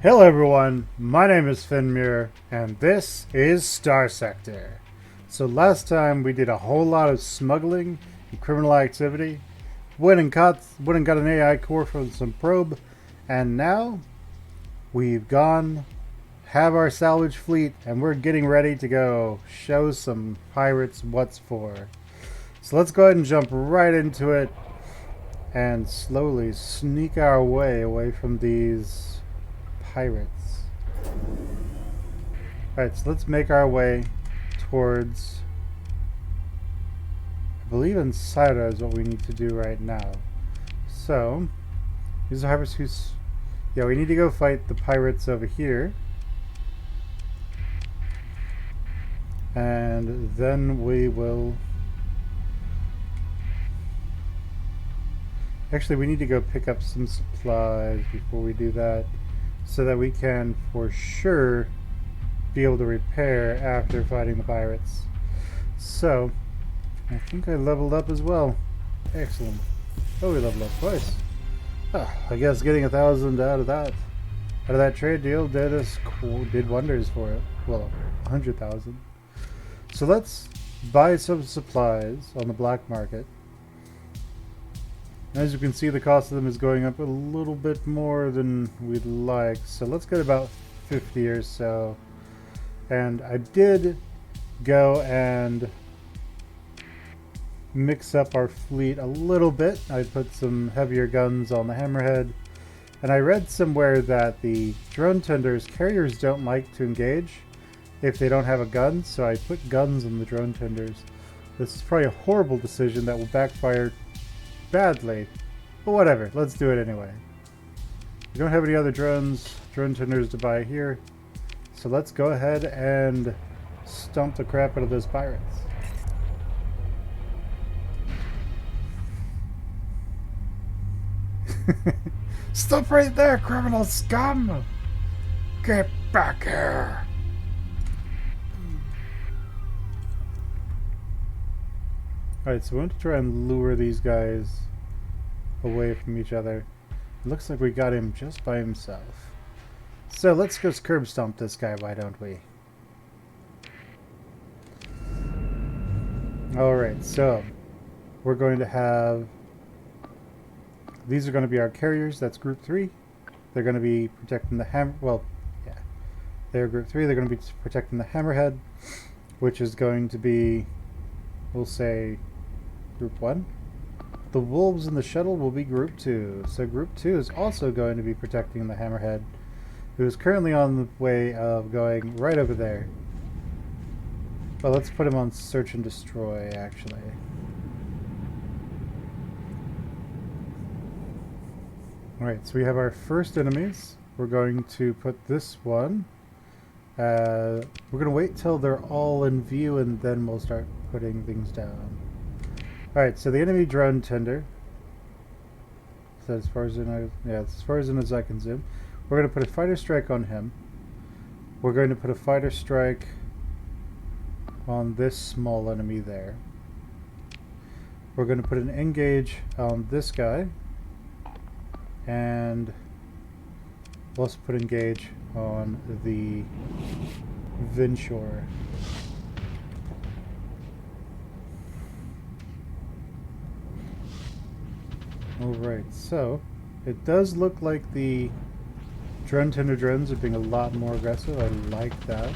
Hello everyone, my name is Muir, and this is Starsector. So last time we did a whole lot of smuggling and criminal activity, went and got an AI core from some probe, and now we've have our salvage fleet, and we're getting ready to go show some pirates what's for. So let's go ahead and jump right into it and slowly sneak our way away from these pirates. Alright, so let's make our way towards, I believe Insider is what we need to do right now. So, use the harvest who's, yeah, we need to go fight the pirates over here. And then we will, actually we need to go pick up some supplies before we do that, so that we can for sure be able to repair after fighting the pirates. So, I think I leveled up as well. Excellent. Oh, we leveled up twice. Oh, I guess getting 1,000 out of that trade deal did wonders for it. Well, 100,000. So let's buy some supplies on the black market. As you can see, the cost of them is going up a little bit more than we'd like, so let's get about 50 or so. And I did go and mix up our fleet a little bit. I put some heavier guns on the Hammerhead, and I read somewhere that the drone tenders carriers don't like to engage if they don't have a gun, so I put guns on the drone tenders. This is probably a horrible decision that will backfire badly, but whatever, let's do it anyway. We don't have any other drone tenders to buy here, so let's go ahead and stomp the crap out of those pirates. Stop right there, criminal scum! Get back here! Alright, so we want to try and lure these guys away from each other. It looks like we got him just by himself. So let's just curb stomp this guy, why don't we? Alright, so we're going to have... These are going to be our carriers, that's group 3. They're going to be protecting the they're group 3, they're going to be protecting the Hammerhead, which is going to be, we'll say, group 1. The wolves in the shuttle will be group 2. So group 2 is also going to be protecting the Hammerhead, who is currently on the way of going right over there. Well, let's put him on search and destroy, actually. Alright, so we have our first enemies. We're going to put this one. We're going to wait till they're all in view, and then we'll start putting things down. Alright, so the enemy drone tender. So as far as I can zoom. We're going to put a fighter strike on him. We're going to put a fighter strike on this small enemy there. We're going to put an engage on this guy. And we'll also put engage on the Vinshore. Alright, so it does look like the drone tender drones are being a lot more aggressive. I like that.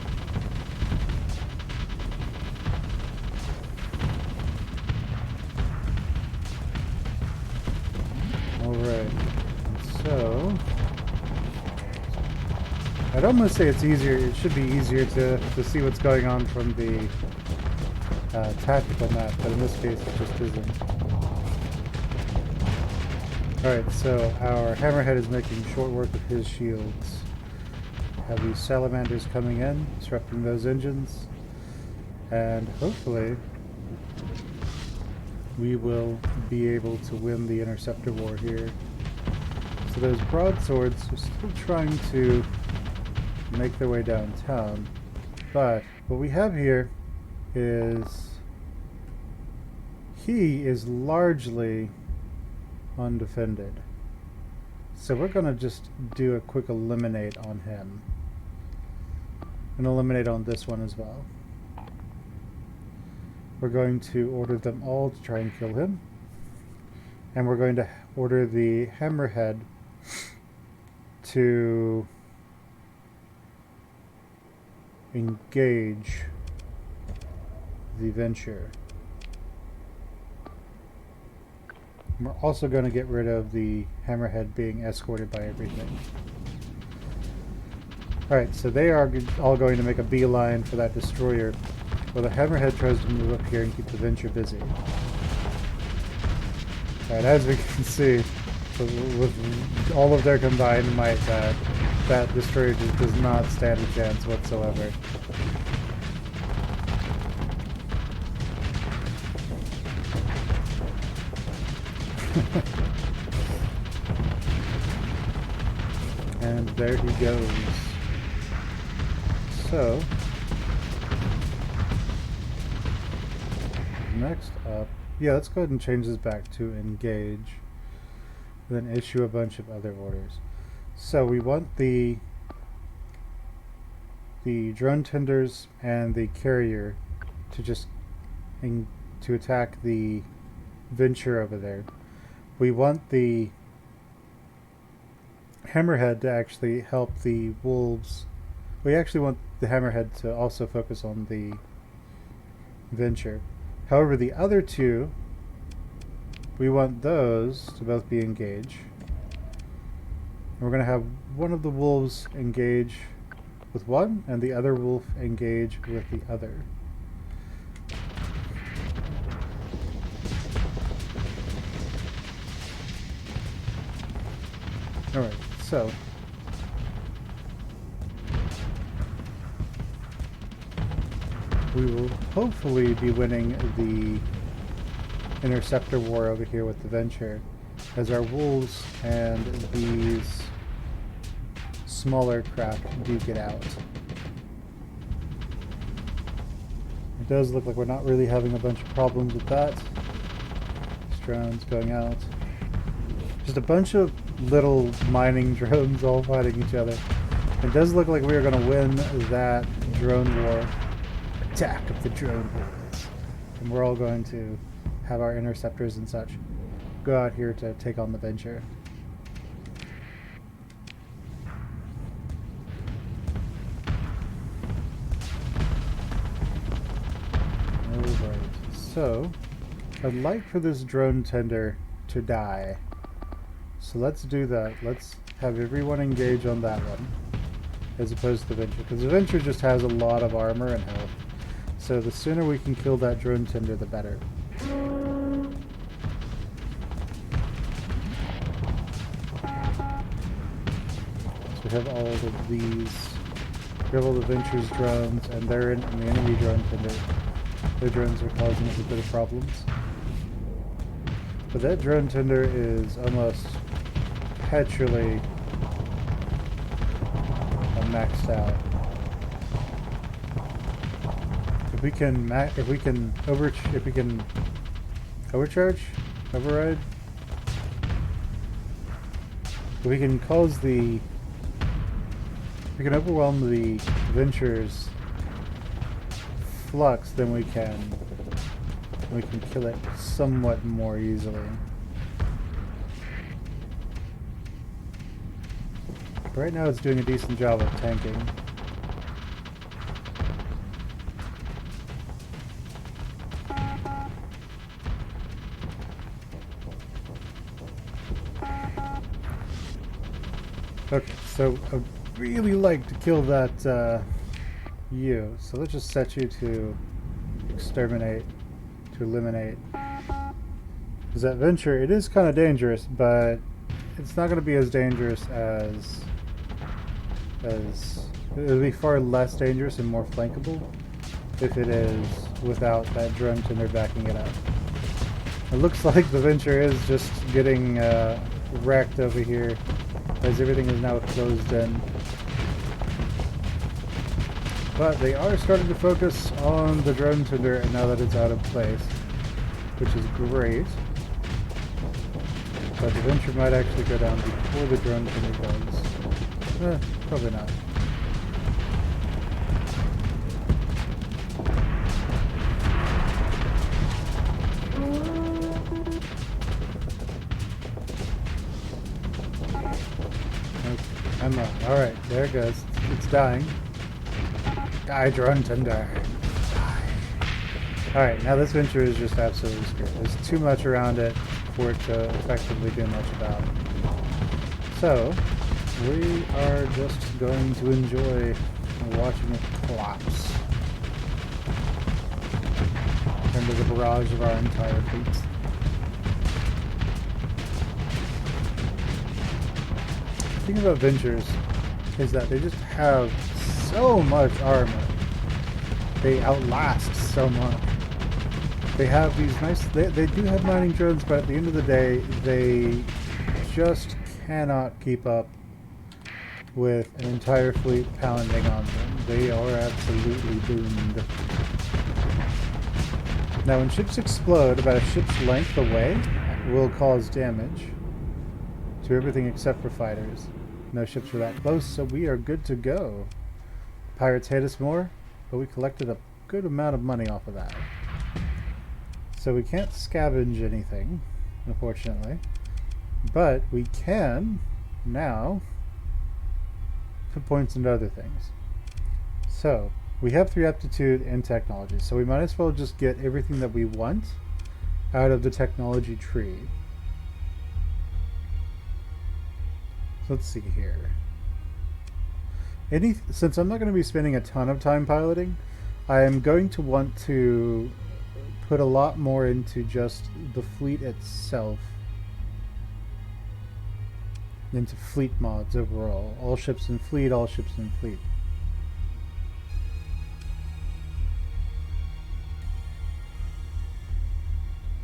Alright, so I'd almost say it's easier, it should be easier to see what's going on from the tactical map, but in this case it just isn't. Alright, so our Hammerhead is making short work of his shields. Have these salamanders coming in, disrupting those engines, and hopefully we will be able to win the interceptor war here. So those broadswords are still trying to make their way downtown, but what we have here is he is largely undefended. So we're going to just do a quick eliminate on him. And eliminate on this one as well. We're going to order them all to try and kill him. And we're going to order the Hammerhead to engage the Venture. We're also going to get rid of the Hammerhead being escorted by everything. Alright, so they are all going to make a beeline for that destroyer, while the Hammerhead tries to move up here and keep the Venture busy. Alright, as we can see, with all of their combined might, that destroyer just does not stand a chance whatsoever. And there he goes. So, next up, yeah, let's go ahead and change this back to engage, then issue a bunch of other orders. So we want the drone tenders and the carrier to just to attack the Venture over there. We want the Hammerhead to actually help the wolves. We actually want the Hammerhead to also focus on the Venture. However, the other two, we want those to both be engaged. And we're going to have one of the wolves engage with one, and the other wolf engage with the other. Alright, so we will hopefully be winning the interceptor war over here with the Venture, as our wolves and these smaller craft do get out. It does look like we're not really having a bunch of problems with that. Drones going out. Just a bunch of little mining drones all fighting each other. It does look like we are going to win that drone war. Attack of the drone hordes. And we're all going to have our interceptors and such go out here to take on the Venture. Alright, so I'd like for this drone tender to die. So let's do that. Let's have everyone engage on that one, as opposed to the Venture, because the Venture just has a lot of armor and health. So the sooner we can kill that drone tender, the better. So we have all of these. We have all the Venture's drones, and they're in the enemy drone tender. Their drones are causing us a bit of problems. But that drone tender is almost perpetually maxed out. If we can override, if we can overwhelm the Venture's flux, then we can kill it somewhat more easily. Right now it's doing a decent job of tanking. Okay, so I'd really like to kill that you. So let's just set you to exterminate, to eliminate. Because that Venture, it is kind of dangerous, but it's not going to be as dangerous as it'll be far less dangerous and more flankable if it is without that drone tender backing it up. It looks like the Venture is just getting wrecked over here, as everything is now closed in. But they are starting to focus on the drone tender now that it's out of place, which is great. But the venture might actually go down before the drone tender does. Probably not. Alright, there it goes. It's dying. Die, drone tender. Die. Alright, now this venture is just absolutely screwed. There's too much around it for it to effectively do much about it. So, we are just going to enjoy watching it collapse into the barrage of our entire fleet. The thing about ventures is that they just have so much armor. They outlast so much. They have these nice... They do have mining drones, but at the end of the day, they just cannot keep up with an entire fleet pounding on them. They are absolutely doomed. Now, when ships explode about a ship's length away, it will cause damage to everything except for fighters. No ships are that close, so we are good to go. Pirates hate us more, but we collected a good amount of money off of that. So we can't scavenge anything, unfortunately. But we can now put points into other things. So we have 3 aptitude and technology, so we might as well just get everything that we want out of the technology tree. So let's see here. Since I'm not going to be spending a ton of time piloting, I am going to want to put a lot more into just the fleet itself, into fleet mods overall. All ships in fleet, all ships in fleet.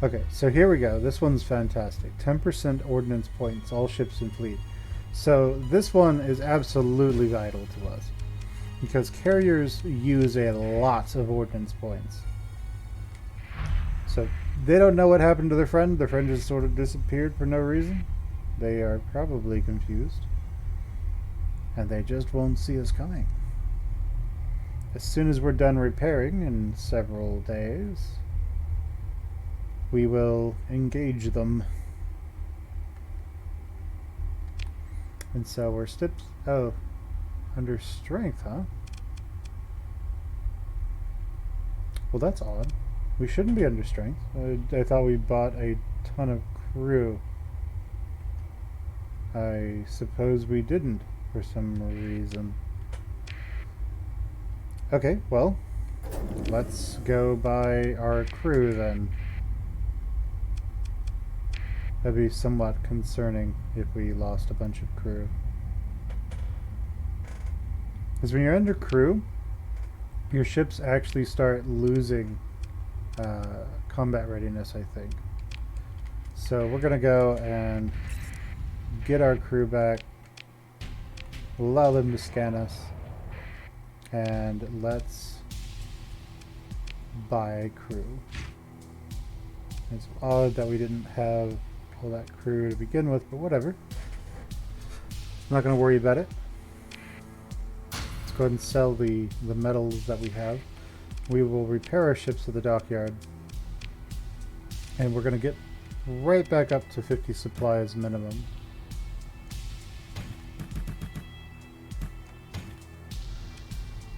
Okay, so here we go. This one's fantastic. 10% ordnance points, all ships in fleet. So this one is absolutely vital to us because carriers use a lot of ordnance points. So they don't know what happened to their friend. Their friend just sort of disappeared for no reason. They are probably confused. And they just won't see us coming. As soon as we're done repairing in several days, we will engage them. And so we're under strength, huh? Well, that's odd. We shouldn't be under strength. I thought we bought a ton of crew. I suppose we didn't for some reason. Okay, well, let's go by our crew then. That'd be somewhat concerning if we lost a bunch of crew. Because when you're under crew, your ships actually start losing combat readiness, I think. So we're going to go and get our crew back, allow them to scan us, and let's buy crew. It's odd that we didn't have all that crew to begin with, but whatever. I'm not going to worry about it. Let's go ahead and sell the metals that we have. We will repair our ships at the dockyard, and we're going to get right back up to 50 supplies minimum.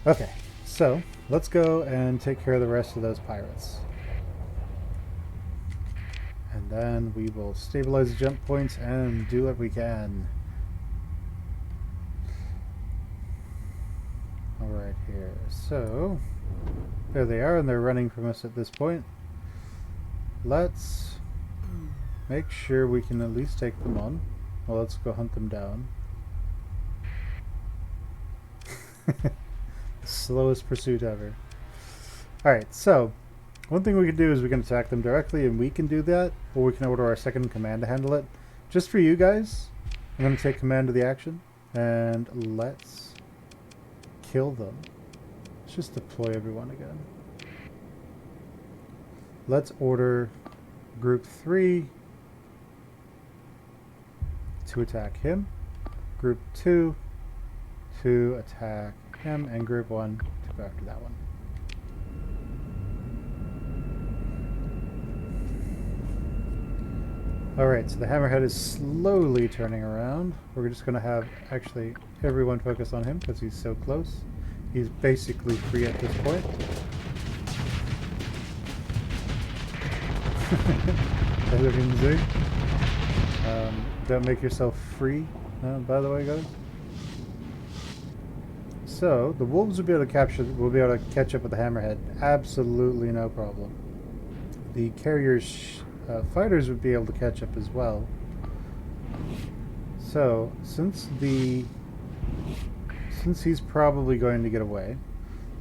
Okay, so let's go and take care of the rest of those pirates. And then we will stabilize the jump points and do what we can. Alright here, so there they are, and they're running from us at this point. Let's make sure we can at least take them on. Well, let's go hunt them down. Slowest pursuit ever. Alright, so one thing we can do is we can attack them directly, and we can do that, or we can order our second command to handle it. Just for you guys, I'm going to take command of the action, and let's kill them. Let's just deploy everyone again. Let's order Group 3 to attack him, Group 2 to attack him, and Group 1 to go after that one. Alright, so the hammerhead is slowly turning around. We're just going to have actually everyone focus on him because he's so close. He's basically free at this point. As you can see. Don't make yourself free, by the way, guys. So, the wolves will be able to catch up with the hammerhead. Absolutely no problem. The carriers... fighters would be able to catch up as well. So, since he's probably going to get away,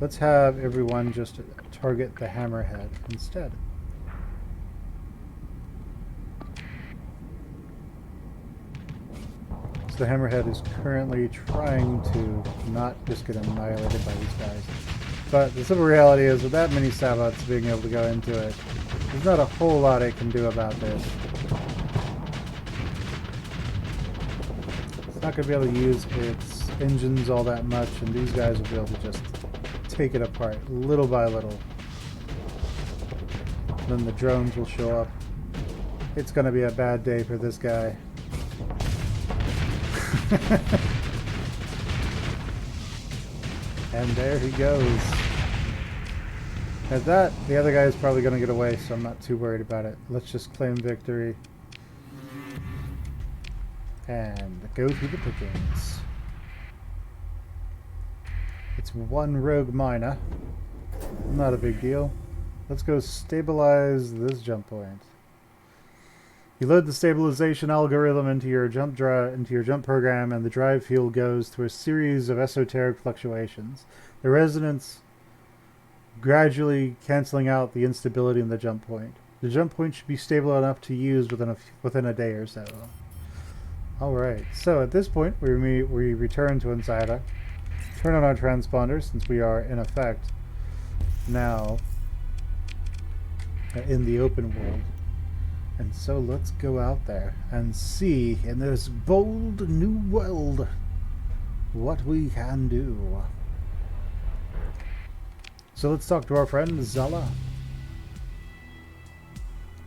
let's have everyone just target the hammerhead instead. So the hammerhead is currently trying to not just get annihilated by these guys. But the simple reality is, with that many Sabots being able to go into it, there's not a whole lot it can do about this. It's not going to be able to use its engines all that much, and these guys will be able to just take it apart little by little. Then the drones will show up. It's going to be a bad day for this guy. And there he goes. At that, the other guy is probably going to get away, so I'm not too worried about it. Let's just claim victory. And go through the pickings. It's one rogue miner. Not a big deal. Let's go stabilize this jump point. You load the stabilization algorithm into your jump program, and the drive field goes through a series of esoteric fluctuations. The resonance gradually canceling out the instability in the jump point. The jump point should be stable enough to use within a day or so. Alright, so at this point we return to Insider, turn on our transponder since we are in effect now in the open world. And so let's go out there and see in this bold new world what we can do. So let's talk to our friend Zala.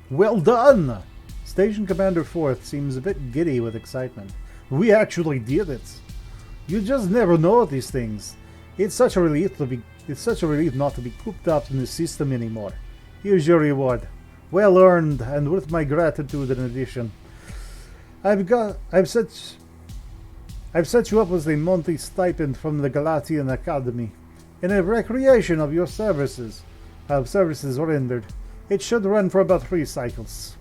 Well done! Station Commander 4th seems a bit giddy with excitement. We actually did it! You just never know these things. It's such a relief not to be cooped up in the system anymore. Here's your reward. Well earned, and with my gratitude in addition. I've set you up with a monthly stipend from the Galatian Academy, in a recreation of your services rendered. It should run for about 3 cycles.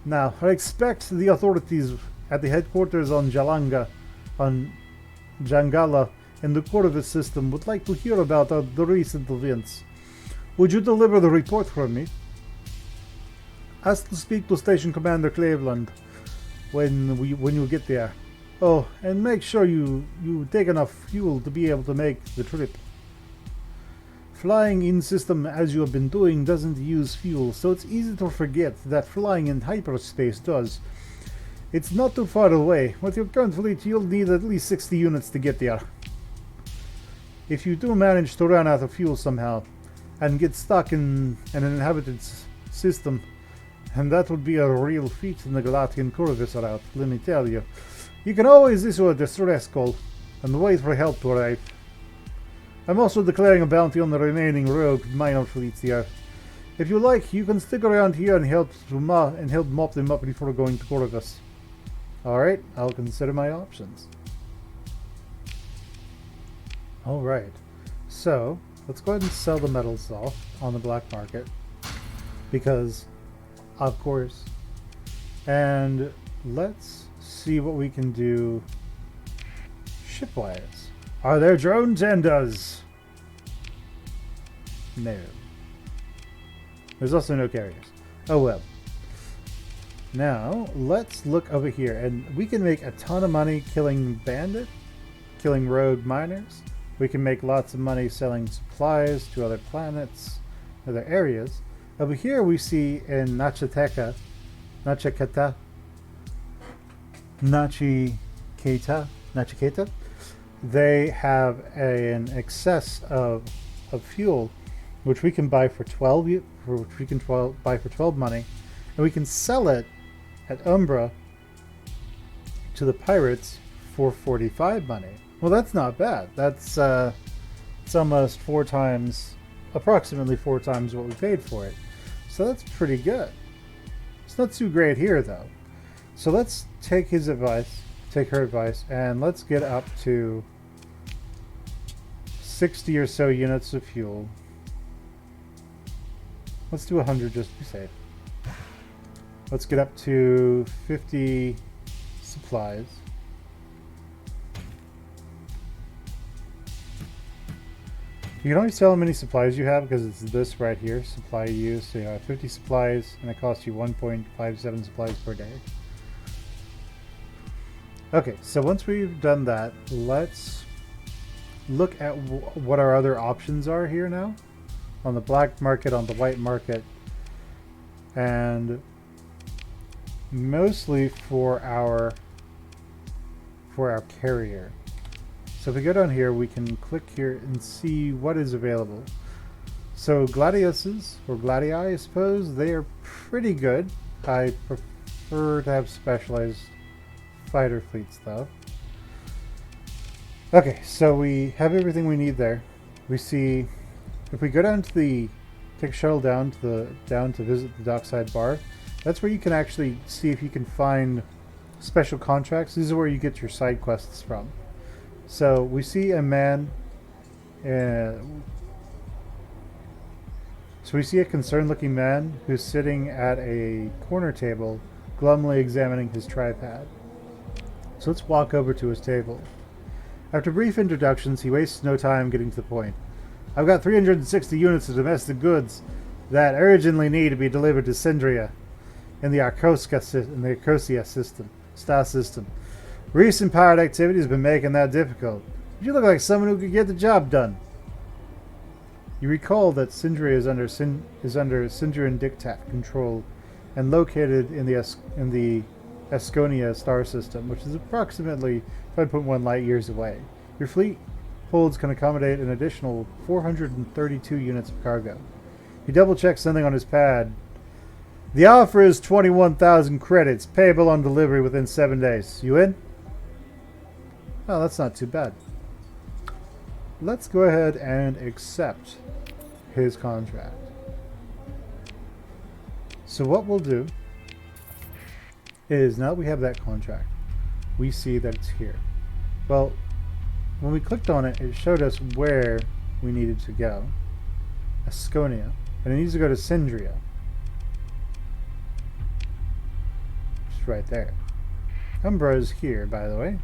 Now, I expect the authorities at the headquarters on Jangala in the Corvus system would like to hear about the recent events. Would you deliver the report for me? Ask to speak to Station Commander Cleveland when you get there. Oh, and make sure you take enough fuel to be able to make the trip. Flying in system as you have been doing doesn't use fuel, so it's easy to forget that flying in hyperspace does. It's not too far away. With your current fleet, you'll need at least 60 units to get there. If you do manage to run out of fuel somehow, and get stuck in an inhabited system, and that would be a real feat in the Galatian Corvus route, let me tell you. You can always issue a distress call and wait for help to arrive. I'm also declaring a bounty on the remaining rogue minor fleets here. If you like, you can stick around here and help mop them up before going to Corvus. Alright, I'll consider my options. Alright, so let's go ahead and sell the metals off on the black market. Because, of course. And let's see what we can do shipwise. Are there drone tenders? No. There's also no carriers. Oh well. Now, let's look over here. And we can make a ton of money killing rogue miners. We can make lots of money selling supplies to other planets, other areas. Over here we see in Nachaketa, Nachiketa, they have an excess of fuel, which we can buy for 12, buy for 12 money, and we can sell it at Umbra to the pirates for 45 money. Well, that's not bad. That's it's almost approximately four times what we paid for it. So that's pretty good. It's not too great here though. So let's take her advice, and let's get up to 60 or so units of fuel. Let's do 100 just to be safe. Let's get up to 50 supplies. You can only tell how many supplies you have because it's this right here, supply use. So you have 50 supplies and it costs you 1.57 supplies per day. Okay, so once we've done that, let's look at what our other options are here now. On the black market, on the white market, and mostly for our carrier. So if we go down here, we can click here and see what is available. So Gladiuses, or Gladii I suppose, they are pretty good. I prefer to have specialized fighter fleets though. Okay, so we have everything we need there. We see, if we go down to take a shuttle down to visit the dockside bar, that's where you can actually see if you can find special contracts. This is where you get your side quests from. So we see a man, so we see a concerned looking man who's sitting at a corner table, glumly examining his tripod. So let's walk over to his table. After brief introductions, he wastes no time getting to the point. I've got 360 units of domestic goods that urgently need to be delivered to Sindria in the Arcosia star system. Recent pirate activity has been making that difficult. You look like someone who could get the job done. You recall that Sindria is under Sindrian diktat control and located in the Asconia star system, which is approximately 5.1 light years away. Your fleet holds can accommodate an additional 432 units of cargo. He double-checks something on his pad. The offer is 21,000 credits, payable on delivery within 7 days. You in? Oh, that's not too bad. Let's go ahead and accept his contract. So what we'll do is, now that we have that contract, we see that it's here. Well, when we clicked on it, it showed us where we needed to go. Asconia. And it needs to go to Sindria. Just right there. Umbra is here, by the way.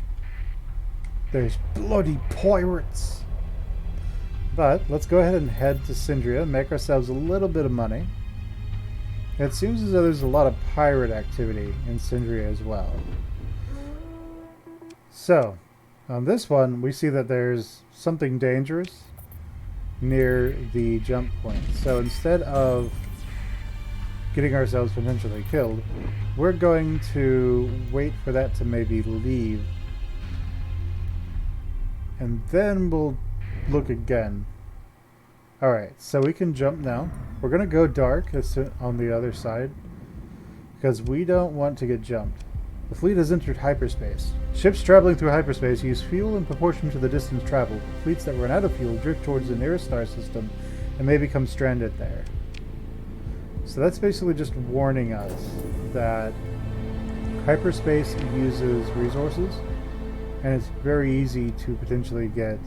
There's bloody pirates! But let's go ahead and head to Sindria, make ourselves a little bit of money. It seems as though there's a lot of pirate activity in Sindria as well. So, on this one, we see that there's something dangerous near the jump point. So instead of getting ourselves potentially killed, we're going to wait for that to maybe leave. And then we'll look again. Alright, so we can jump now. We're going to go dark on the other side, because we don't want to get jumped. The fleet has entered hyperspace. Ships traveling through hyperspace use fuel in proportion to the distance traveled. Fleets that run out of fuel drift towards the nearest star system and may become stranded there. So that's basically just warning us that hyperspace uses resources, and it's very easy to potentially get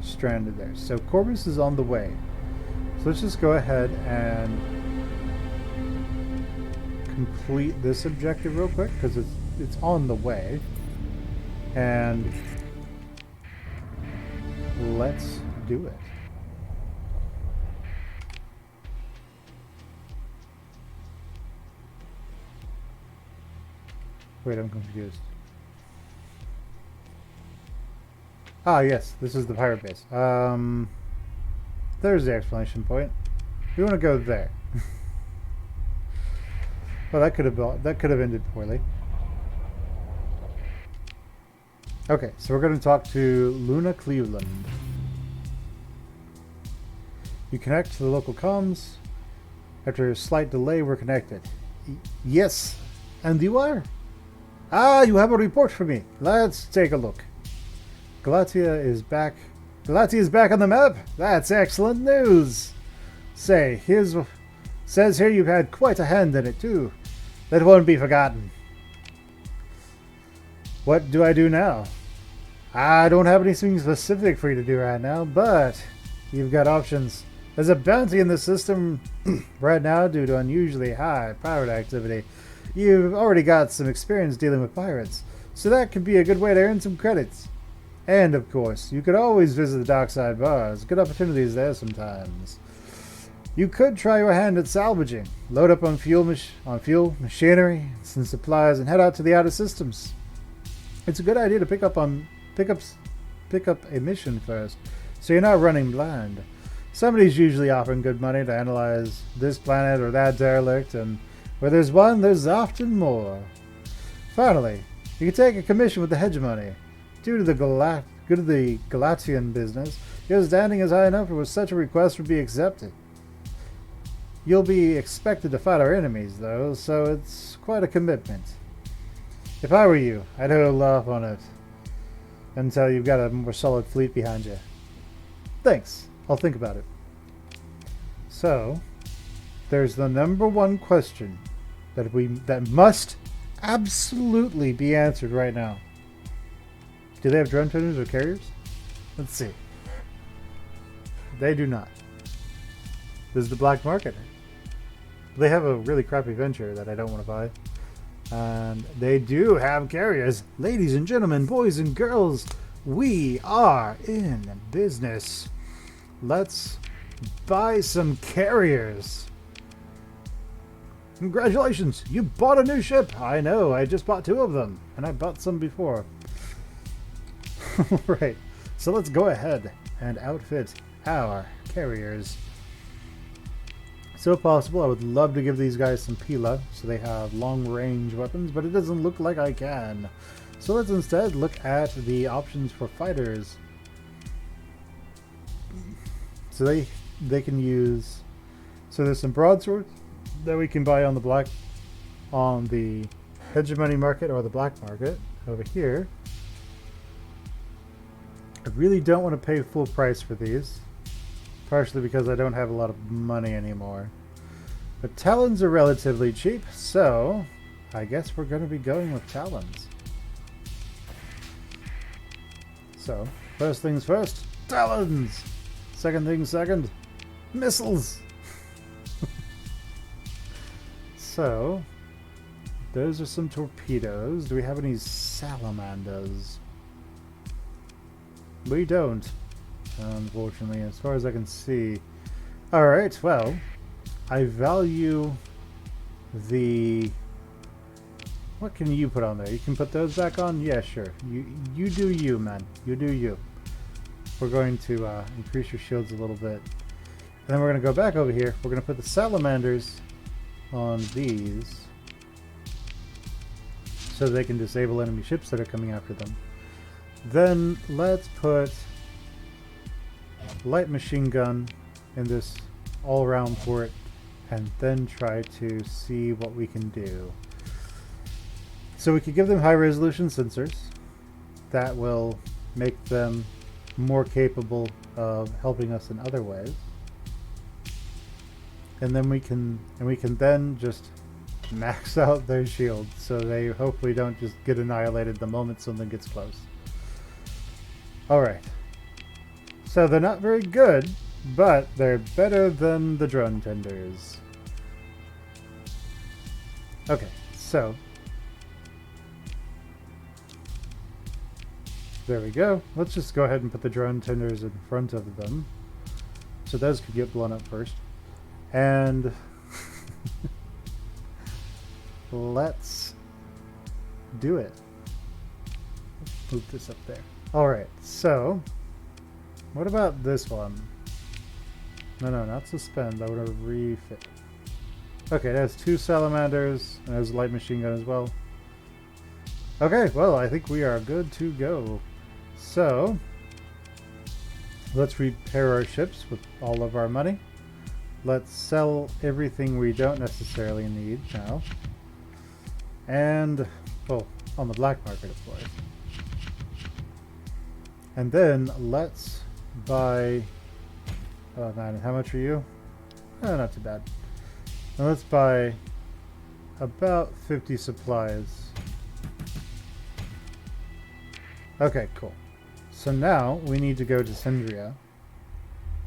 stranded there. So Corvus is on the way. So let's just go ahead and complete this objective real quick, because it's on the way. And let's do it. Wait, I'm confused. Ah, yes, this is the pirate base. There's the explanation point. We want to go there. Well, that could have ended poorly. Okay, so we're going to talk to Luna Cleveland. You connect to the local comms. After a slight delay, we're connected. Yes, and you are? Ah, you have a report for me. Let's take a look. Galatia is back. Galatia is back on the map. That's excellent news. Says here you've had quite a hand in it too. That won't be forgotten. What do I do now? I don't have anything specific for you to do right now, but you've got options. There's a bounty in the system right now due to unusually high pirate activity. You've already got some experience dealing with pirates, so that could be a good way to earn some credits. And of course, you could always visit the dockside bars. Good opportunities there sometimes. You could try your hand at salvaging. Load up on fuel, machinery, some supplies, and head out to the outer systems. It's a good idea to pick up a mission first, so you're not running blind. Somebody's usually offering good money to analyze this planet or that derelict, and where there's one, there's often more. Finally, you can take a commission with the hegemony. Due to the Galatian business, your standing is high enough for such a request would be accepted. You'll be expected to fight our enemies, though, so it's quite a commitment. If I were you, I'd hold off on it until you've got a more solid fleet behind you. Thanks. I'll think about it. So, there's the number one question that must absolutely be answered right now. Do they have drone tenders or carriers? Let's see. They do not. This is the black market. They have a really crappy venture that I don't want to buy. And they do have carriers. Ladies and gentlemen, boys and girls, we are in business. Let's buy some carriers. Congratulations, you bought a new ship. I know, I just bought 2 of them. And I bought some before. Right, so let's go ahead and outfit our carriers. So if possible, I would love to give these guys some Pila, so they have long-range weapons, but it doesn't look like I can. So let's instead look at the options for fighters. So they can use... So there's some broadswords that we can buy on the hegemony market or the black market over here. I really don't want to pay full price for these, partially because I don't have a lot of money anymore. But talons are relatively cheap, so I guess we're going to be going with talons. So, first things first, talons! Second things second, missiles! So, those are some torpedoes. Do we have any salamanders? We don't, unfortunately, as far as I can see. Alright, well, I value the... What can you put on there? You can put those back on? Yeah, sure. You do you, man. You do you. We're going to increase your shields a little bit. And then we're going to go back over here. We're going to put the salamanders on these, so they can disable enemy ships that are coming after them. Then let's put light machine gun in this all-around port, and then try to see what we can do. So we could give them high-resolution sensors that will make them more capable of helping us in other ways. And then we can then just max out their shields so they hopefully don't just get annihilated the moment something gets close. Alright. So they're not very good, but they're better than the drone tenders. Okay, so there we go. Let's just go ahead and put the drone tenders in front of them, so those could get blown up first. And let's do it. Let's move this up there. Alright, so what about this one? No, not suspend. I want to refit. Okay, it has 2 salamanders and it has a light machine gun as well. Okay, well, I think we are good to go. So, let's repair our ships with all of our money. Let's sell everything we don't necessarily need now. And, well, on the black market, of course. And then let's buy... Oh man, how much are you? Oh, not too bad. And let's buy about 50 supplies. Okay, cool. So now we need to go to Sindria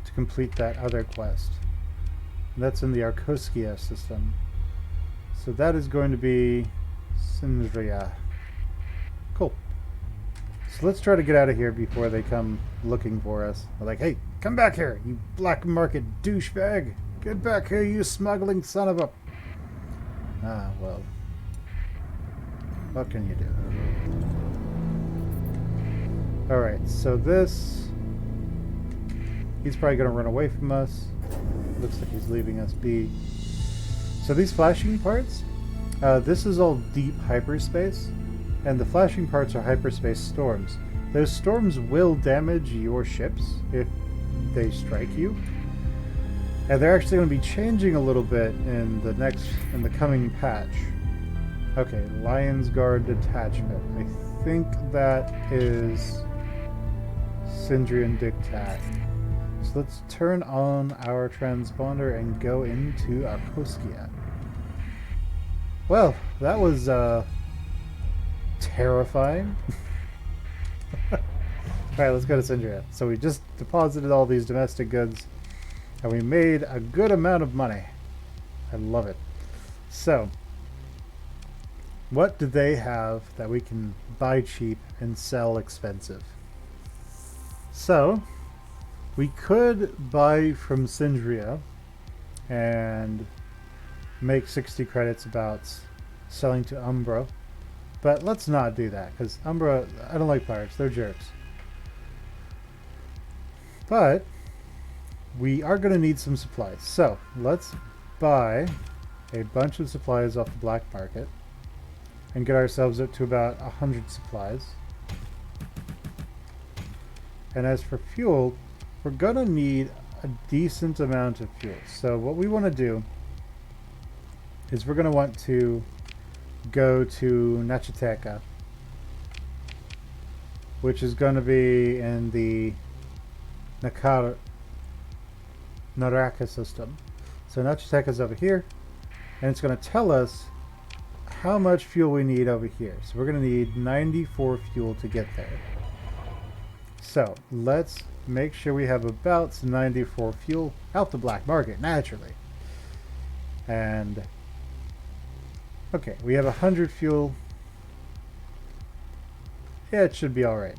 to complete that other quest. And that's in the Arkoskia system. So that is going to be Sindria. Cool. So let's try to get out of here before they come looking for us. They're like, hey, come back here, you black market douchebag. Get back here, you smuggling son of a... Ah, well. What can you do? Alright, so this... He's probably going to run away from us. Looks like he's leaving us be. So these flashing parts, this is all deep hyperspace. And the flashing parts are hyperspace storms. Those storms will damage your ships if they strike you. And they're actually going to be changing a little bit in the coming patch. Okay, Lion's Guard detachment. I think that is Sindrian Dictat. So let's turn on our transponder and go into Arkoskia. Well, that was terrifying. Alright, let's go to Sindria. So we just deposited all these domestic goods and we made a good amount of money. I love it. So, what do they have that we can buy cheap and sell expensive? So, we could buy from Sindria and make 60 credits about selling to Umbra. But let's not do that, because Umbra, I don't like pirates, they're jerks. But we are going to need some supplies. So let's buy a bunch of supplies off the black market and get ourselves up to about 100 supplies. And as for fuel, we're going to need a decent amount of fuel. So what we want to do is we're going to want to go to Nachiteka, which is going to be in the Naraka system. So Nachiteka is over here, and it's going to tell us how much fuel we need over here. So we're going to need 94 fuel to get there. So let's make sure we have about 94 fuel out the black market, naturally. And okay, we have 100 fuel. Yeah, it should be alright.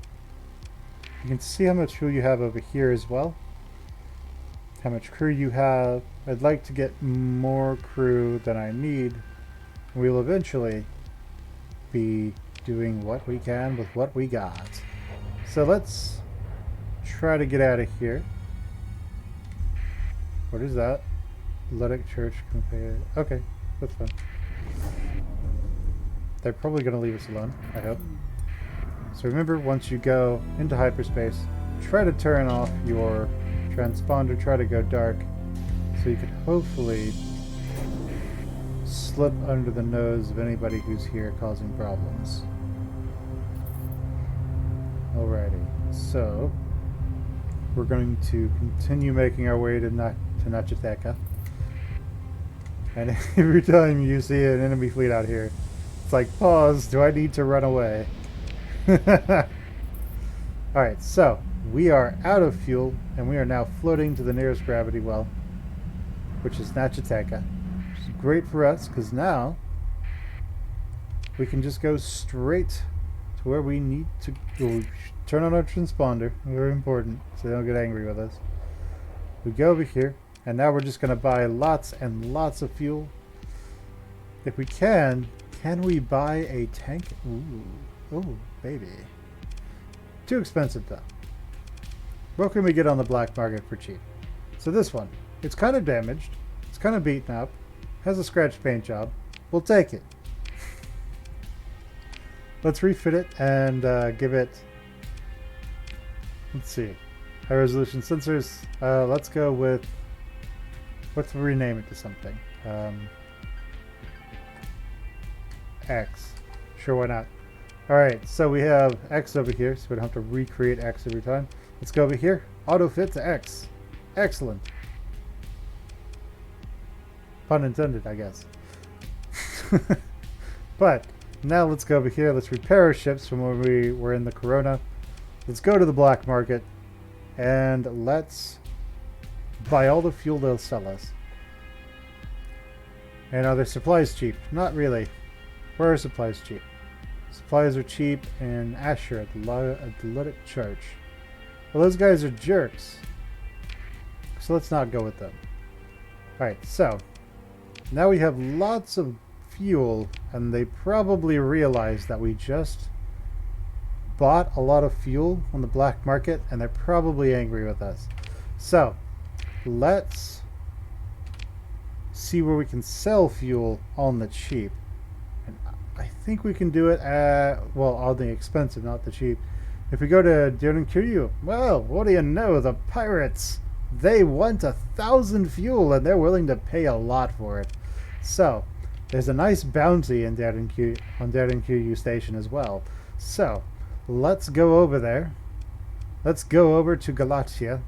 You can see how much fuel you have over here as well. How much crew you have. I'd like to get more crew than I need. We'll eventually be doing what we can with what we got. So let's try to get out of here. What is that? Luddic Church Compare. Okay, that's fine. They're probably going to leave us alone, I hope. So remember, once you go into hyperspace, try to turn off your transponder, try to go dark, so you can hopefully slip under the nose of anybody who's here causing problems. Alrighty, so we're going to continue making our way to Nachiteka. And every time you see an enemy fleet out here, it's like, pause, do I need to run away? Alright, so we are out of fuel, and we are now floating to the nearest gravity well, which is Nachiteka. Which is great for us, because now we can just go straight to where we need to go. Turn on our transponder, very important, so they don't get angry with us. We go over here, and now we're just going to buy lots and lots of fuel. If we can we buy a tank? Ooh, baby. Too expensive though. What can we get on the black market for cheap? So this one, it's kind of damaged, it's kind of beaten up, has a scratch paint job. We'll take it. let's refit it and give it, let's see, high resolution sensors. Let's go with, let's rename it to something. X. Sure, why not? Alright, so we have X over here, so we don't have to recreate X every time. Let's go over here. Auto fit to X. Excellent. Pun intended, I guess. But now let's go over here. Let's repair our ships from when we were in the Corona. Let's go to the black market and let's buy all the fuel they'll sell us. And are their supplies cheap? Not really. Where are supplies cheap? Supplies are cheap in Asher at the Athletic Church. Well, those guys are jerks. So let's not go with them. Alright, so now we have lots of fuel, and they probably realize that we just bought a lot of fuel on the black market, and they're probably angry with us. So let's see where we can sell fuel on the cheap. And I think we can do it at, well, on the expensive, not the cheap. If we go to Darren Kiryu, well, what do you know? The pirates, they want 1,000 fuel, and they're willing to pay a lot for it. So there's a nice bounty in Darren Kiryu Station as well. So let's go over there. Let's go over to Galatia.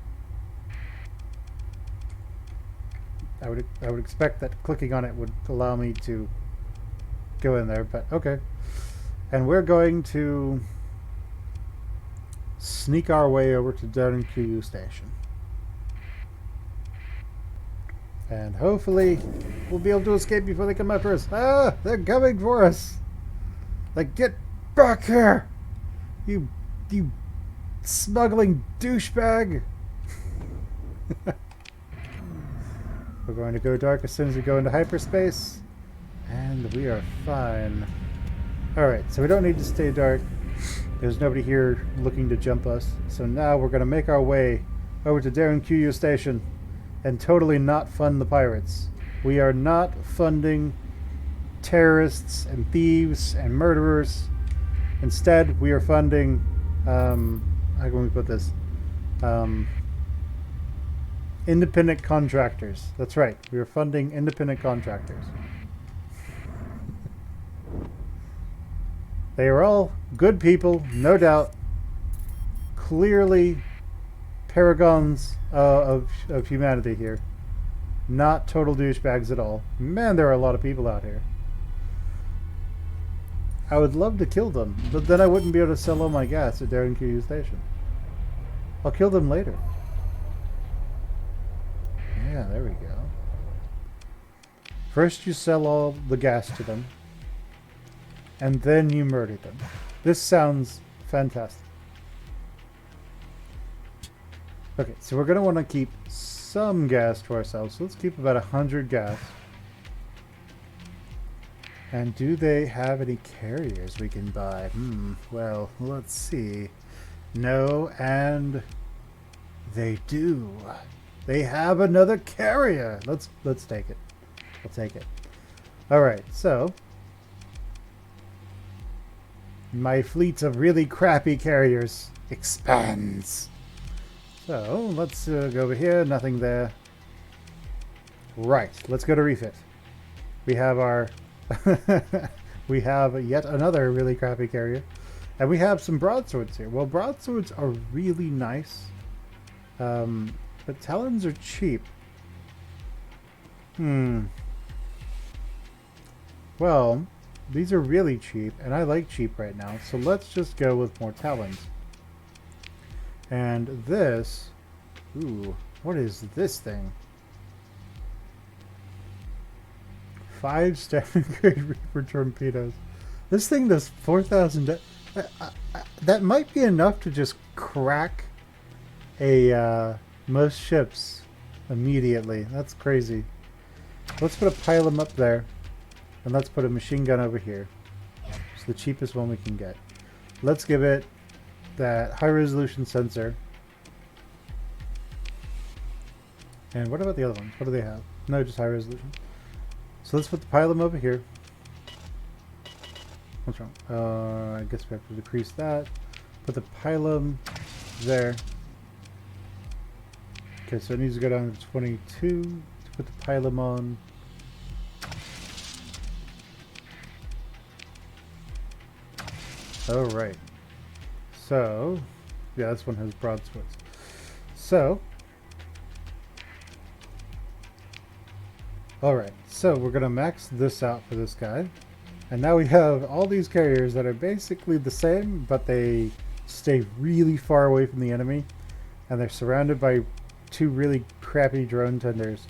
I would expect that clicking on it would allow me to go in there, but okay. And we're going to sneak our way over to Darren Kiryu Station. And hopefully we'll be able to escape before they come after us. Ah, they're coming for us. Like, get back here, you smuggling douchebag. We're going to go dark as soon as we go into hyperspace, and we are fine. Alright, so we don't need to stay dark. There's nobody here looking to jump us. So now we're going to make our way over to Darren Kiryu Station and totally not fund the pirates. We are not funding terrorists and thieves and murderers. Instead, we are funding, how can we put this? Independent contractors. That's right. We are funding independent contractors. They are all good people, no doubt. Clearly paragons of humanity here. Not total douchebags at all. Man, there are a lot of people out here. I would love to kill them, but then I wouldn't be able to sell all my gas at Darren Kiryu Station. I'll kill them later. Yeah, there we go. First you sell all the gas to them, and then you murder them. This sounds fantastic. Okay, so we're going to want to keep some gas to ourselves. So let's keep about 100 gas. And do they have any carriers we can buy? Well, let's see. No, and they do. They have another carrier. Let's take it. We'll take it. All right, so my fleet of really crappy carriers expands. So let's go over here. Nothing there. Right. Let's go to refit. We have our we have yet another really crappy carrier, and we have some broadswords here. Well, broadswords are really nice, but talons are cheap. Well, these are really cheap, and I like cheap right now. So let's just go with more talons. And this, ooh, what is this thing? 5 standard grade Reaper torpedoes. This thing does 4,000. That might be enough to just crack a most ships immediately. That's crazy. Let's put a pylon up there, and let's put a machine gun over here. It's the cheapest one we can get. Let's give it that high resolution sensor. And what about the other ones? What do they have? No, just high resolution. So let's put the pylon over here. What's wrong? I guess we have to decrease that. Put the pylum there. Okay, so it needs to go down to 22 to put the pylum on. Alright. So, yeah, this one has broad splits. So, alright, so we're going to max this out for this guy. And now we have all these carriers that are basically the same, but they stay really far away from the enemy. And they're surrounded by two really crappy drone tenders.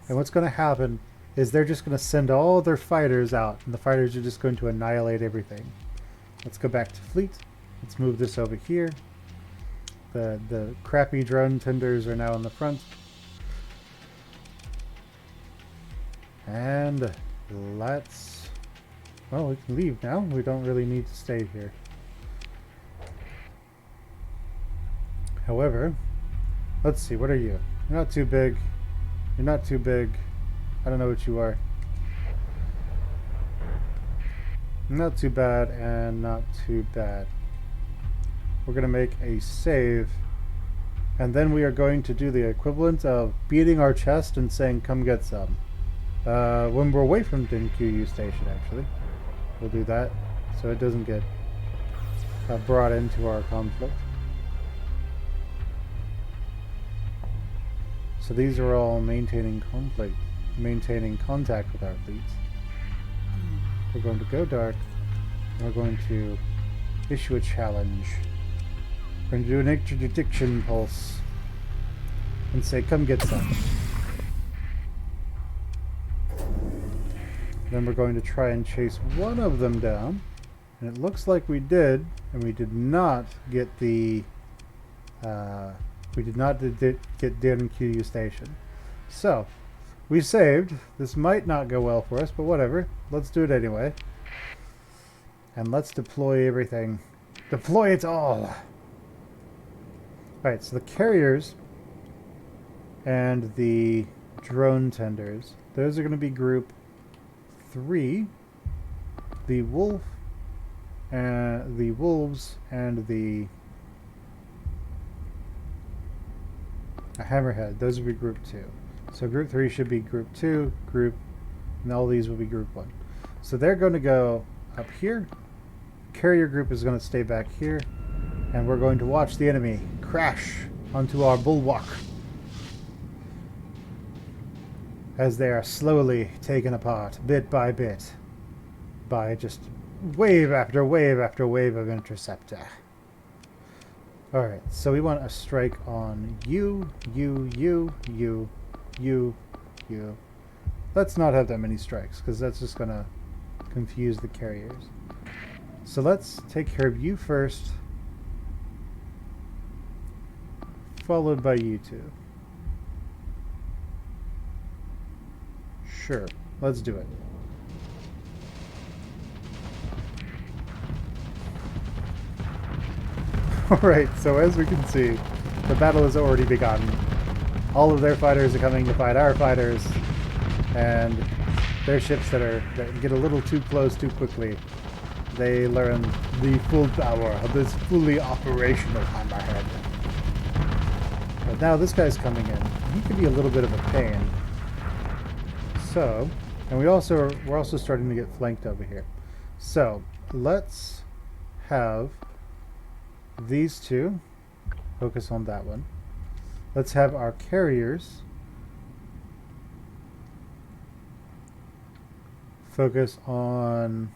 And what's going to happen is they're just going to send all their fighters out, and the fighters are just going to annihilate everything. Let's go back to fleet. Let's move this over here. The crappy drone tenders are now in the front. And let's... well, we can leave now. We don't really need to stay here. However, let's see. What are you? You're not too big. You're not too big. I don't know what you are. Not too bad and not too bad. We're going to make a save. And then we are going to do the equivalent of beating our chest and saying, come get some. When we're away from DinQU station, actually. We'll do that so it doesn't get brought into our conflict. So these are all maintaining contact with our fleets. We're going to go dark. And we're going to issue a challenge. We're going to do an interdiction pulse and say, come get some. Then we're going to try and chase one of them down. And it looks like we did, and we did not get the get DinQU station. So we saved. This might not go well for us, but whatever. Let's do it anyway. And let's deploy everything. Deploy it all! Alright, so the carriers and the drone tenders, those are going to be group 3. The wolves and the hammerhead, those will be group 2. So group 3 should be group 2, and all these will be group 1. So they're going to go up here. Carrier group is going to stay back here, and we're going to watch the enemy crash onto our bulwark as they are slowly taken apart, bit by bit, by just wave after wave after wave of interceptor. Alright, so we want a strike on you. Let's not have that many strikes, because that's just going to confuse the carriers. So let's take care of you first, followed by you two. Sure, let's do it. Alright, so as we can see, the battle has already begun. All of their fighters are coming to fight our fighters, and their ships that get a little too close too quickly, they learn the full power of this fully operational hammerhead. But now this guy's coming in. He could be a little bit of a pain. So, and we're also starting to get flanked over here. So let's have these two focus on that one. Let's have our carriers focus on...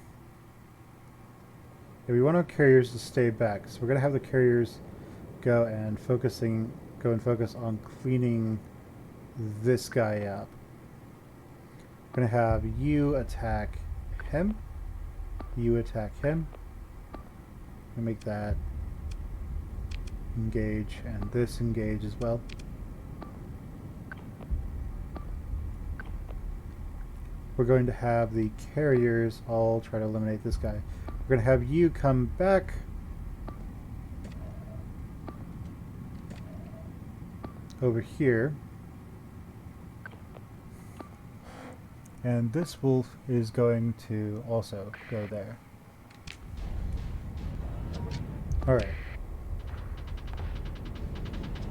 yeah, we want our carriers to stay back, so we're going to have the carriers go and focus on cleaning this guy up. We're going to have you attack him. You attack him. And make that engage, and this engage as well. We're going to have the carriers all try to eliminate this guy. We're going to have you come back. Over here. And this wolf is going to also go there. Alright.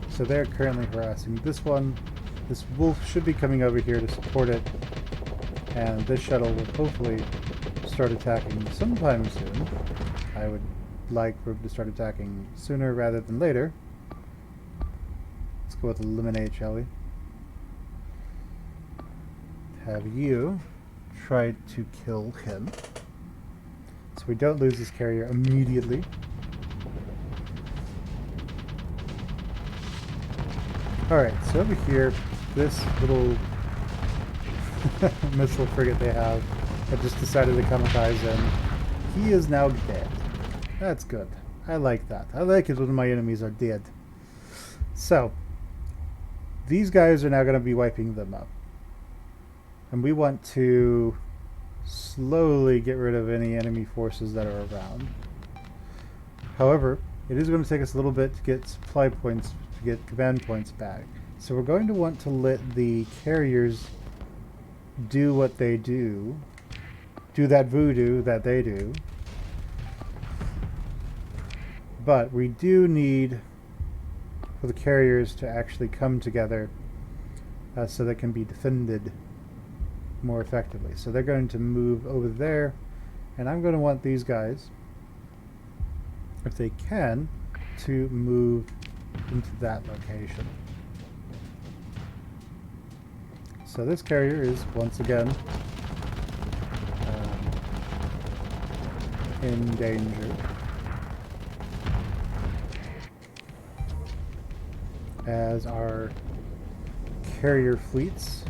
So they're currently harassing this one. This wolf should be coming over here to support it. And this shuttle will hopefully start attacking sometime soon. I would like for it to start attacking sooner rather than later. Let's go with eliminate, shall we? Have you try to kill him, so we don't lose this carrier immediately. Alright, so over here, this little missile frigate they have that just decided to kamikaze him, he is now dead. That's good. I like that. I like it when my enemies are dead. So, these guys are now going to be wiping them up. And we want to slowly get rid of any enemy forces that are around. However, it is going to take us a little bit to get supply points, to get command points back. So we're going to want to let the carriers do what they do that voodoo that they do. But we do need for the carriers to actually come together so they can be defended more effectively. So they're going to move over there, and I'm going to want these guys, if they can, to move into that location. So this carrier is once again in danger, as our carrier fleets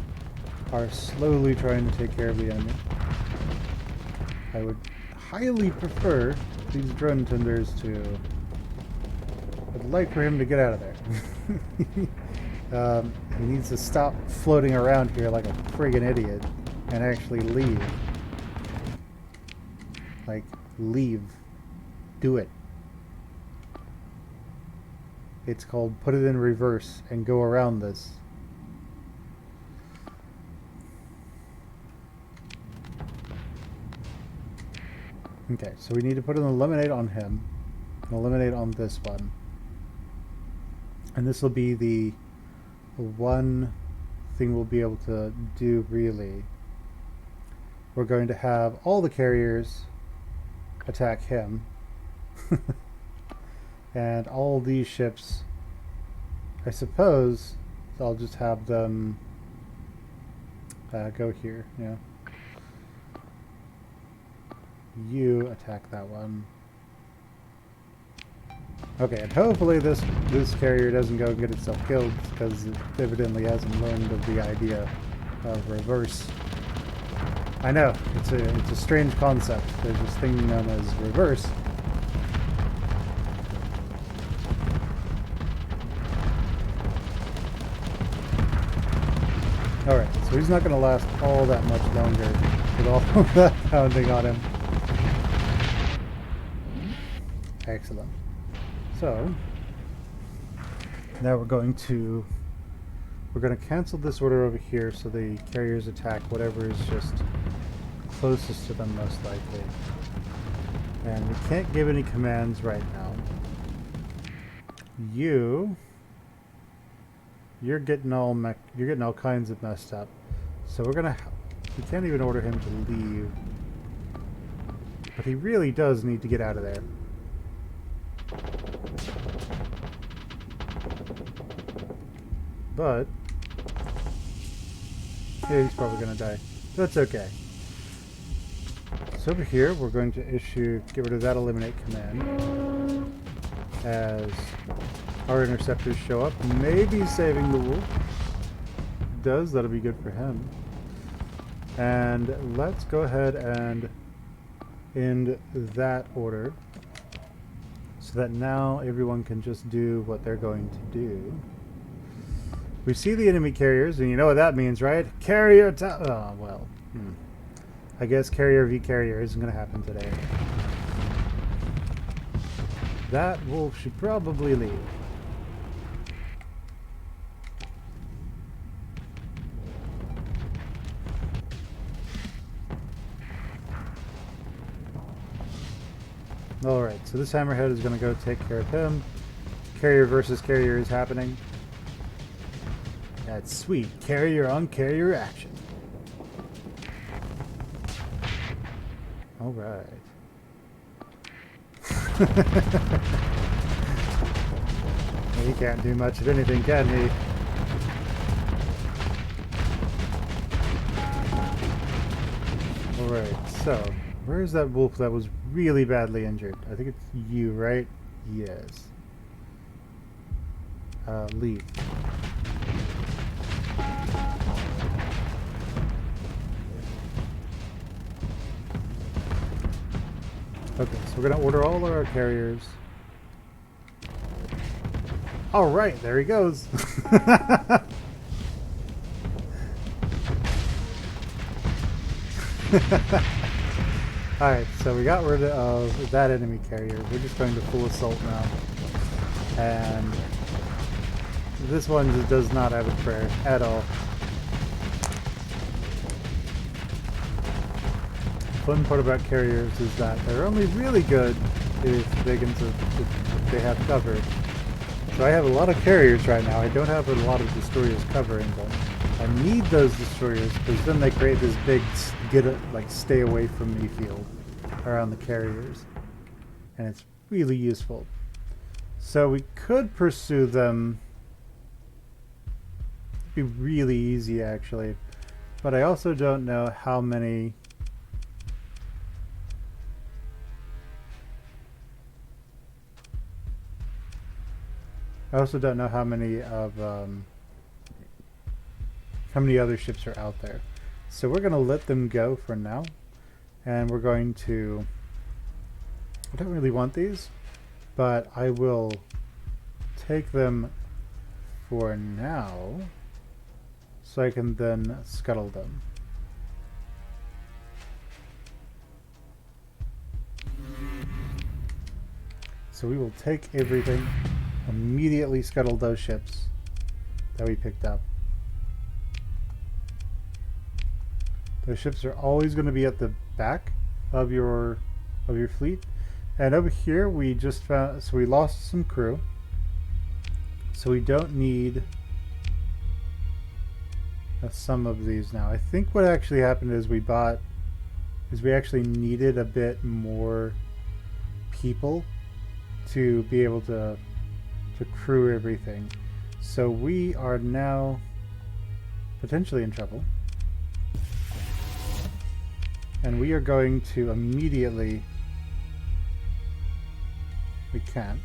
are slowly trying to take care of the enemy. I would highly prefer these drone tenders to... I'd like for him to get out of there. He needs to stop floating around here like a friggin' idiot and actually leave. Like, leave. Do it. It's called put it in reverse and go around this. Okay, so we need to put an eliminate on him, and eliminate on this one. And this will be the one thing we'll be able to do, really. We're going to have all the carriers attack him. And all these ships, I suppose, I'll just have them go here, yeah. You attack that one. Okay, and hopefully this carrier doesn't go and get itself killed, because it evidently hasn't learned of the idea of reverse. I know, it's a strange concept. There's this thing known as reverse. Alright, so he's not going to last all that much longer with all of that pounding on him. Excellent. So, now we're going to cancel this order over here so the carriers attack whatever is just closest to them, most likely. And we can't give any commands right now. You're getting all kinds of messed up. So we can't even order him to leave. But he really does need to get out of there. But yeah, he's probably gonna die. That's okay. So over here we're going to get rid of that eliminate command as our interceptors show up, maybe saving the wolf. If it does, that'll be good for him. And let's go ahead and end that order so that now everyone can just do what they're going to do. We see the enemy carriers, and you know what that means, right? Carrier oh, well. I guess carrier v carrier isn't going to happen today. That wolf should probably leave. Alright, so this hammerhead is going to go take care of him. Carrier versus carrier is happening. That's sweet. Carrier on carrier action. Alright. He can't do much of anything, can he? Alright, so where's that wolf that was really badly injured? I think it's you, right? Yes. Leave. Okay, so we're gonna order all of our carriers. Alright, there he goes. Alright, so we got rid of that enemy carrier. We're just going to full assault now. And this one just does not have a prayer at all. The fun part about carriers is that they're only really good if they have cover. So I have a lot of carriers right now. I don't have a lot of destroyers covering them. I need those destroyers because then they create this big stay away from me field around the carriers, and it's really useful. So we could pursue them. It'd be really easy actually, but I also don't know how many. I also don't know how many other ships are out there. So we're going to let them go for now. And we're going to... I don't really want these, but I will take them for now so I can then scuttle them. So we will take everything, immediately scuttle those ships that we picked up. Those ships are always going to be at the back of your fleet. And over here we just found, so we lost some crew. So we don't need some of these now. I think what actually happened is we actually needed a bit more people to be able to crew everything. So we are now potentially in trouble. And we are going to immediately... We can't.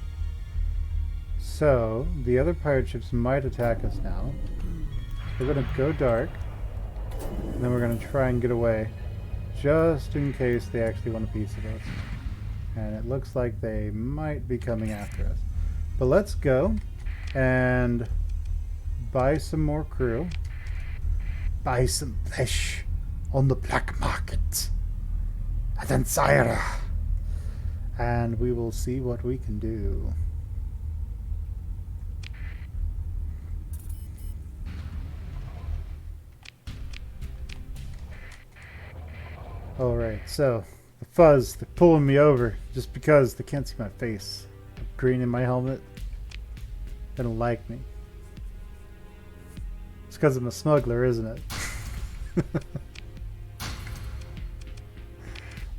So, the other pirate ships might attack us now. We're going to go dark. And then we're going to try and get away. Just in case they actually want a piece of us. And it looks like they might be coming after us. But let's go and buy some more crew. Buy some flesh on the black market at Ansira, and we will see what we can do. Alright, so the fuzz, they're pulling me over just because they can't see my face. Green in my helmet. They don't like me. It's because I'm a smuggler, isn't it?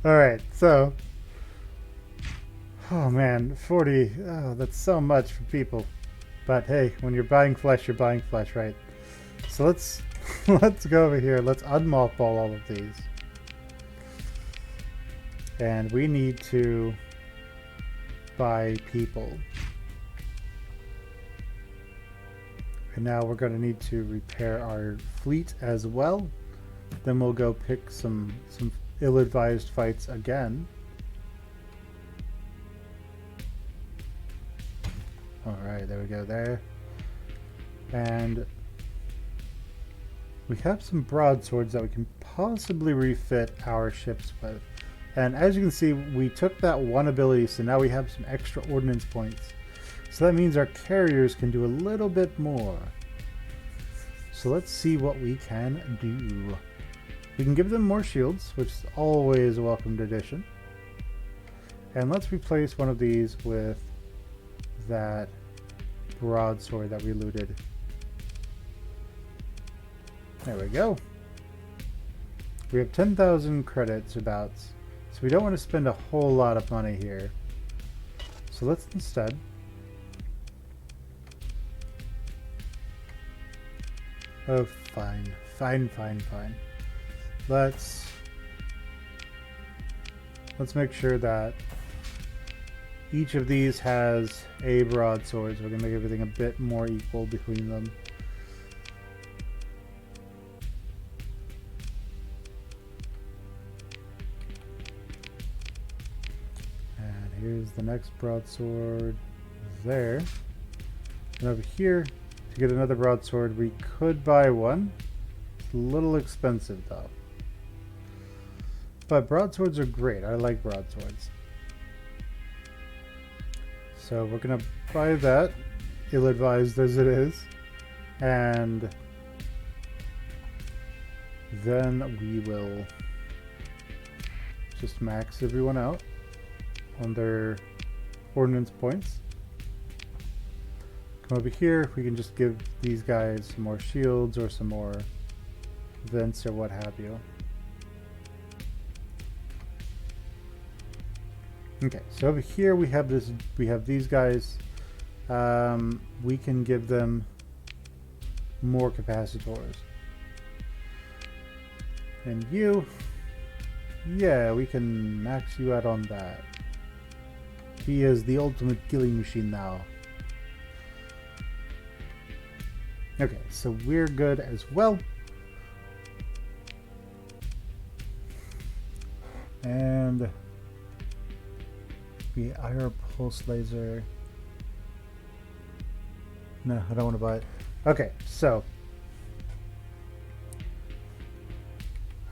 Alright, so... Oh man, 40... Oh, that's so much for people. But hey, when you're buying flesh, right? So let's go over here. Let's unmothball all of these. And we need to buy people. And now we're going to need to repair our fleet as well. Then we'll go pick some ill-advised fights again. Alright, there we go there. And we have some broadswords that we can possibly refit our ships with. And as you can see, we took that one ability, so now we have some extra ordnance points. So that means our carriers can do a little bit more. So let's see what we can do. We can give them more shields, which is always a welcomed addition. And let's replace one of these with that broadsword that we looted. There we go. We have 10,000 credits about, so we don't want to spend a whole lot of money here. So let's instead fine. Let's make sure that each of these has a broadsword, so we can make everything a bit more equal between them. And here's the next broadsword there. And over here, to get another broadsword, we could buy one. It's a little expensive though. But broadswords are great. I like broadswords. So we're gonna buy that, ill-advised as it is, and then we will just max everyone out on their ordnance points. Come over here, we can just give these guys some more shields or some more vents or what have you. Okay, so over here we have this. We have these guys. We can give them more capacitors. And you, yeah, we can max you out on that. He is the ultimate killing machine now. Okay, so we're good as well. And the IR pulse laser. No, I don't want to buy it. Okay, so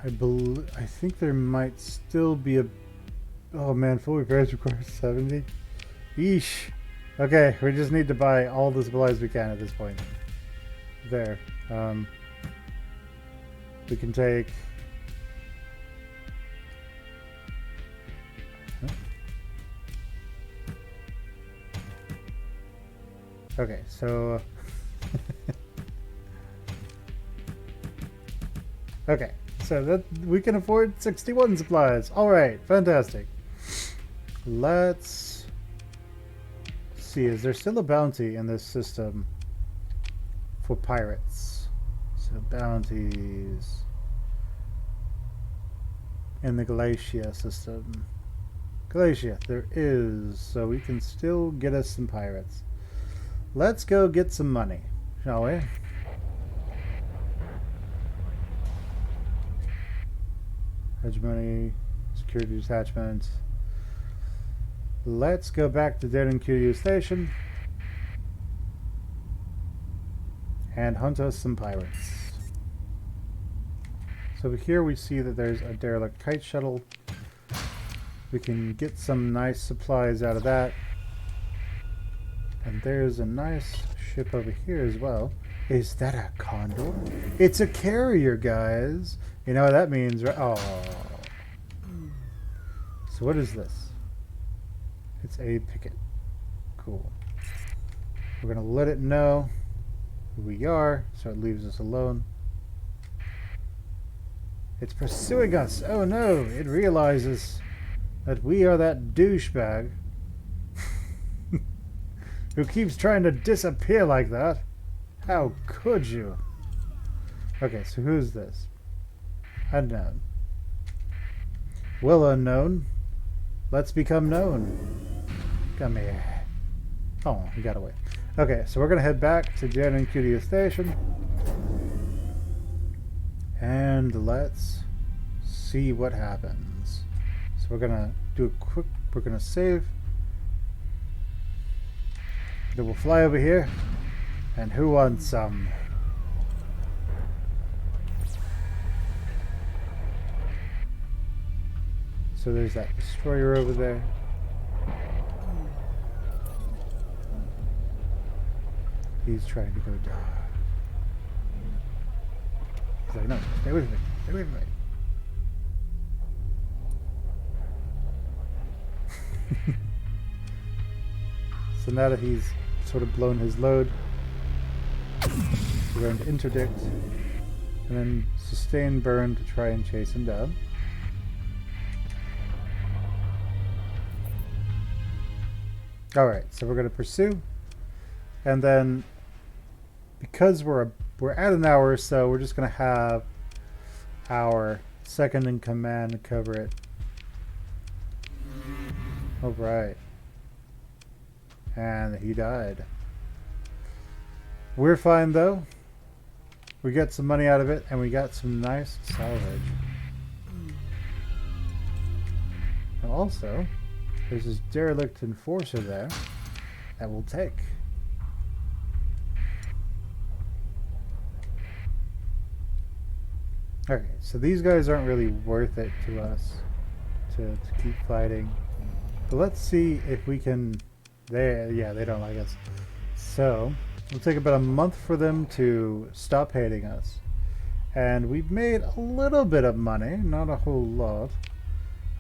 I think there might still be a. Oh man, full repairs requires 70. Yeesh. Okay, we just need to buy all the supplies we can at this point. There. We can take. Okay, so okay, so that we can afford 61 supplies. All right, fantastic. Let's see, is there still a bounty in this system for pirates? So bounties in the Galatia system. Galatia, there is, so we can still get us some pirates. Let's go get some money, shall we? Hegemony, security detachment. Let's go back to Darren QU station and hunt us some pirates. So over here we see that there's a derelict kite shuttle. We can get some nice supplies out of that. And there's a nice ship over here as well. Is that a condor? It's a carrier, guys. You know what that means, right? Oh. So what is this? It's a picket. Cool. We're going to let it know who we are, so it leaves us alone. It's pursuing us. Oh no, it realizes that we are that douchebag who keeps trying to disappear like that. How could you? Okay, so who's this? Unknown. Well, unknown. Let's become known. Come here. Oh, he got away. Okay, so we're going to head back to Jen and Cutie Station. And let's see what happens. So we're going to do a quick, we're going to save. Then we'll fly over here, and who wants some? So there's that destroyer over there. He's trying to go down. He's like, no, stay with me, stay with me. So now that he's sort of blown his load, we're going to interdict and then sustain burn to try and chase him down. Alright, so we're going to pursue, and then because we're at an hour or so, we're just going to have our second in command to cover it. Alright. And he died. We're fine though. We got some money out of it, and we got some nice salvage. And also, there's this derelict enforcer there that we'll take. Okay, so these guys aren't really worth it to us to keep fighting. But let's see if we can... they don't like us. So, it'll take about a month for them to stop hating us. And we've made a little bit of money, not a whole lot.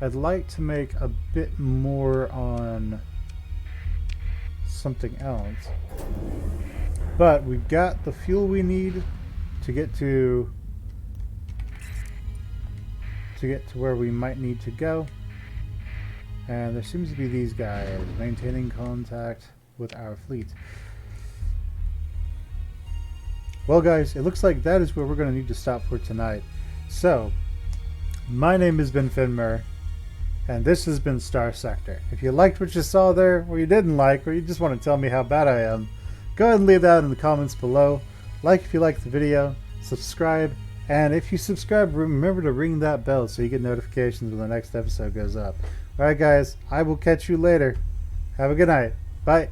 I'd like to make a bit more on something else. But we've got the fuel we need to get to where we might need to go. And there seems to be these guys maintaining contact with our fleet. Well guys, it looks like that is where we're going to need to stop for tonight. So, my name has been Fen Plays, and this has been Starsector. If you liked what you saw there, or you didn't like, or you just want to tell me how bad I am, go ahead and leave that in the comments below. Like if you liked the video, subscribe, and if you subscribe, remember to ring that bell so you get notifications when the next episode goes up. Alright guys, I will catch you later. Have a good night. Bye.